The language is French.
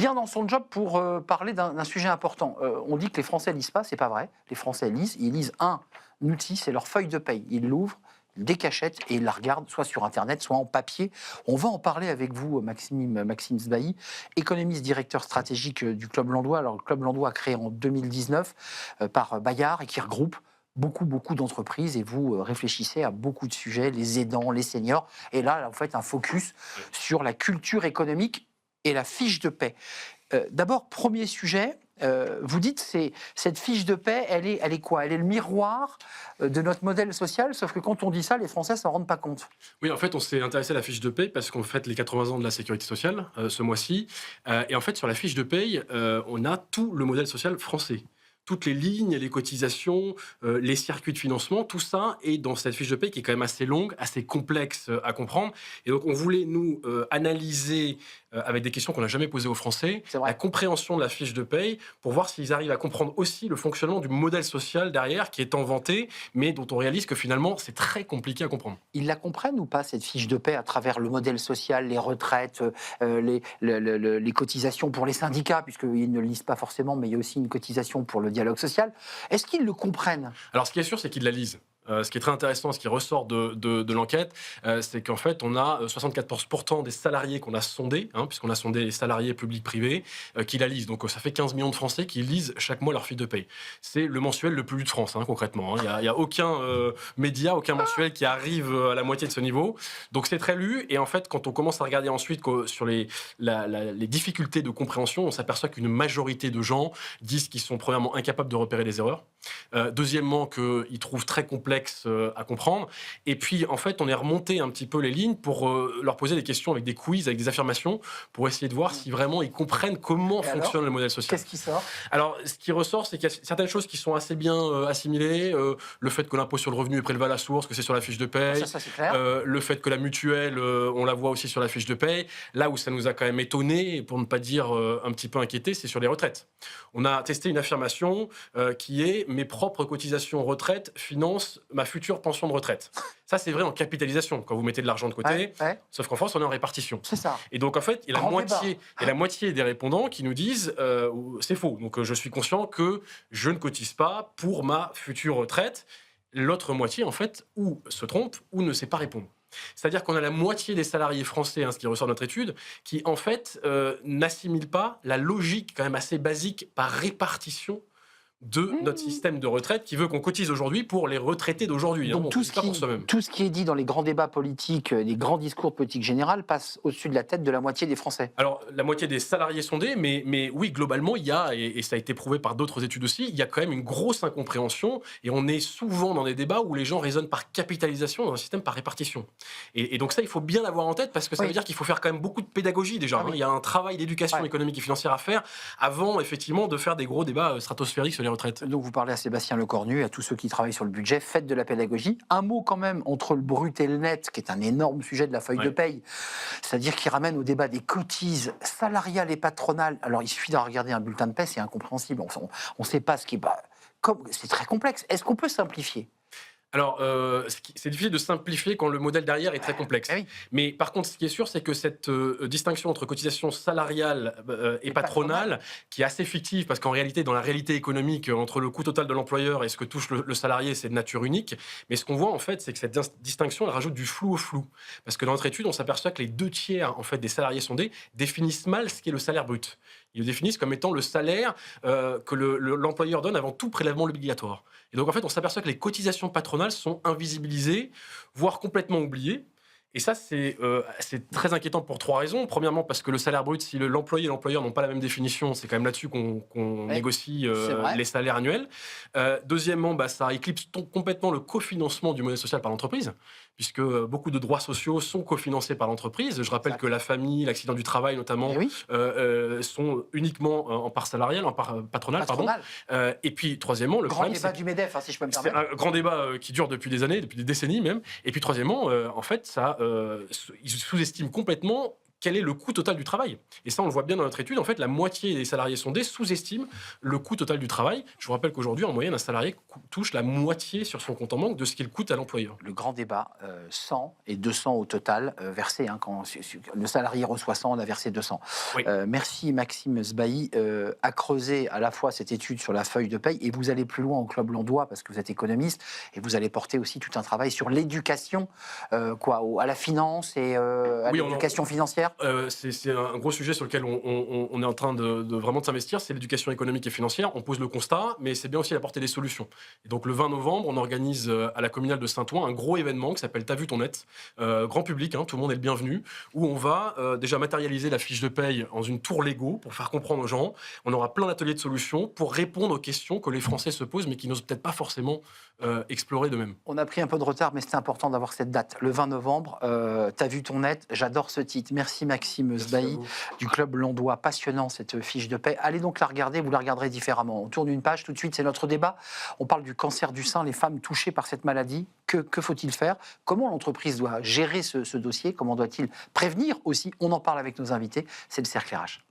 bien dans son job pour parler d'un sujet important. On dit que les Français lisent pas, c'est pas vrai. Les Français lisent. Ils lisent un outil, c'est leur feuille de paye. Ils l'ouvrent, ils décachettent et ils la regardent soit sur Internet, soit en papier. On va en parler avec vous, Maxime Sbailly, économiste directeur stratégique du Club Landois. Alors, le Club Landois, créé en 2019 par Bayard et qui regroupe beaucoup d'entreprises, et vous réfléchissez à beaucoup de sujets, les aidants, les seniors. Et là, vous faites un focus sur la culture économique et la fiche de paie. D'abord, premier sujet, vous dites cette fiche de paie, elle est quoi? Elle est le miroir de notre modèle social, sauf que quand on dit ça, les Français s'en rendent pas compte. Oui, en fait, on s'est intéressé à la fiche de paye parce qu'on fête les 80 ans de la sécurité sociale ce mois-ci. Et en fait, sur la fiche de paye, on a tout le modèle social français. Toutes les lignes, les cotisations, les circuits de financement, tout ça est dans cette fiche de paye qui est quand même assez longue, assez complexe à comprendre. Et donc, on voulait, nous, analyser avec des questions qu'on n'a jamais posées aux Français, la compréhension de la fiche de paye pour voir s'ils arrivent à comprendre aussi le fonctionnement du modèle social derrière qui est inventé, mais dont on réalise que finalement, c'est très compliqué à comprendre. Ils la comprennent ou pas, cette fiche de paie, à travers le modèle social, les retraites, les cotisations pour les syndicats, puisqu'ils ne le lisent pas forcément, mais il y a aussi une cotisation pour le dialogue social. Est-ce qu'ils le comprennent? Alors, ce qui est sûr, c'est qu'ils la lisent. Ce qui est très intéressant, ce qui ressort de l'enquête, c'est qu'en fait, on a 74% des salariés qu'on a sondés, puisqu'on a sondé les salariés publics-privés, qui la lisent. Donc, ça fait 15 millions de Français qui lisent chaque mois leur fiche de paye. C'est le mensuel le plus lu de France, concrètement. Il n'y a aucun média, aucun mensuel qui arrive à la moitié de ce niveau. Donc, c'est très lu. Et en fait, quand on commence à regarder ensuite sur les difficultés de compréhension, on s'aperçoit qu'une majorité de gens disent qu'ils sont premièrement incapables de repérer les erreurs. Deuxièmement, qu'ils trouvent très complexe à comprendre. Et puis, en fait, on est remonté un petit peu les lignes pour leur poser des questions avec des quiz, avec des affirmations, pour essayer de voir si vraiment ils comprennent comment fonctionne le modèle social. Qu'est-ce qui sort? Alors, ce qui ressort, c'est qu'il y a certaines choses qui sont assez bien assimilées. Le fait que l'impôt sur le revenu est prélevé à la source, que c'est sur la fiche de paye. Ça c'est clair. Le fait que la mutuelle, on la voit aussi sur la fiche de paye. Là où ça nous a quand même étonné, pour ne pas dire un petit peu inquiété, c'est sur les retraites. On a testé une affirmation qui est « mes propres cotisations retraite financent ma future pension de retraite ». Ça, c'est vrai en capitalisation, quand vous mettez de l'argent de côté, sauf qu'en France, on est en répartition. C'est ça. Et donc, en fait, il y a la moitié des répondants qui nous disent c'est faux. Donc, je suis conscient que je ne cotise pas pour ma future retraite. L'autre moitié, en fait, ou se trompe ou ne sait pas répondre. C'est-à-dire qu'on a la moitié des salariés français, ce qui ressort de notre étude, qui, en fait, n'assimilent pas la logique quand même assez basique par répartition de notre système de retraite qui veut qu'on cotise aujourd'hui pour les retraités d'aujourd'hui. Donc tout ce qui est dit dans les grands débats politiques, les grands discours politiques généraux passe au-dessus de la tête de la moitié des Français. Alors, la moitié des salariés sondés, mais oui, globalement, il y a, et ça a été prouvé par d'autres études aussi, il y a quand même une grosse incompréhension, et on est souvent dans des débats où les gens raisonnent par capitalisation dans un système par répartition. Et donc ça, il faut bien l'avoir en tête, parce que ça veut dire qu'il faut faire quand même beaucoup de pédagogie déjà. Il y a un travail d'éducation économique et financière à faire avant, effectivement, de faire des gros débats stratosphériques sur les retraites. Donc vous parlez à Sébastien Lecornu et à tous ceux qui travaillent sur le budget, faites de la pédagogie. Un mot quand même entre le brut et le net, qui est un énorme sujet de la feuille de paye, c'est-à-dire qui ramène au débat des cotises salariales et patronales. Alors il suffit de regarder un bulletin de paie, c'est incompréhensible, on ne sait pas ce qui est... c'est très complexe. Est-ce qu'on peut simplifier ? Alors, c'est difficile de simplifier quand le modèle derrière est très complexe. Mais par contre, ce qui est sûr, c'est que cette distinction entre cotisation salariale et patronale, qui est assez fictive, parce qu'en réalité, dans la réalité économique, entre le coût total de l'employeur et ce que touche le salarié, c'est de nature unique. Mais ce qu'on voit, en fait, c'est que cette distinction, elle rajoute du flou au flou. Parce que dans notre étude, on s'aperçoit que les 2/3 en fait, des salariés sondés définissent mal ce qu'est le salaire brut. Ils le définissent comme étant le salaire que l'employeur donne avant tout prélèvement obligatoire. Et donc, en fait, on s'aperçoit que les cotisations patronales sont invisibilisées, voire complètement oubliées. Et ça, c'est très inquiétant pour 3 raisons. Premièrement, parce que le salaire brut, si l'employé et l'employeur n'ont pas la même définition, c'est quand même là-dessus qu'on négocie les salaires annuels. Deuxièmement, ça éclipse complètement le cofinancement du modèle social par l'entreprise, puisque beaucoup de droits sociaux sont cofinancés par l'entreprise. Je rappelle que la famille, l'accident du travail notamment, sont uniquement en part salariale, en part patronale. Et puis, troisièmement, le grand débat du MEDEF, si je peux me permettre. C'est un grand débat qui dure depuis des années, depuis des décennies même. Et puis, troisièmement, en fait, ils sous-estiment complètement quel est le coût total du travail. Et ça, on le voit bien dans notre étude. En fait, la moitié des salariés sondés sous-estiment le coût total du travail. Je vous rappelle qu'aujourd'hui, en moyenne, un salarié touche la moitié sur son compte en banque de ce qu'il coûte à l'employeur. Le grand débat, 100 et 200 au total versés. Quand le salarié reçoit 100, on a versé 200. Oui. Merci Maxime Sbailly à creuser à la fois cette étude sur la feuille de paye et vous allez plus loin au Club Landois parce que vous êtes économiste et vous allez porter aussi tout un travail sur l'éducation à la finance et à l'éducation financière. C'est un gros sujet sur lequel on est en train de vraiment de s'investir, c'est l'éducation économique et financière. On pose le constat, mais c'est bien aussi d'apporter des solutions. Et donc le 20 novembre, on organise à la communale de Saint-Ouen un gros événement qui s'appelle T'as vu ton net, grand public, tout le monde est le bienvenu, où on va déjà matérialiser la fiche de paye dans une tour Lego pour faire comprendre aux gens. On aura plein d'ateliers de solutions pour répondre aux questions que les Français se posent, mais qui n'osent peut-être pas forcément explorer d'eux-mêmes. On a pris un peu de retard, mais c'était important d'avoir cette date. Le 20 novembre, T'as vu ton net, j'adore ce titre. Merci Maxime Sbailly du Club Landois. Passionnant cette fiche de paie. Allez donc la regarder, vous la regarderez différemment. On tourne une page, tout de suite, c'est notre débat. On parle du cancer du sein, les femmes touchées par cette maladie. Que faut-il faire? Comment l'entreprise doit gérer ce dossier? Comment doit-il prévenir aussi? On en parle avec nos invités. C'est le cercle RH.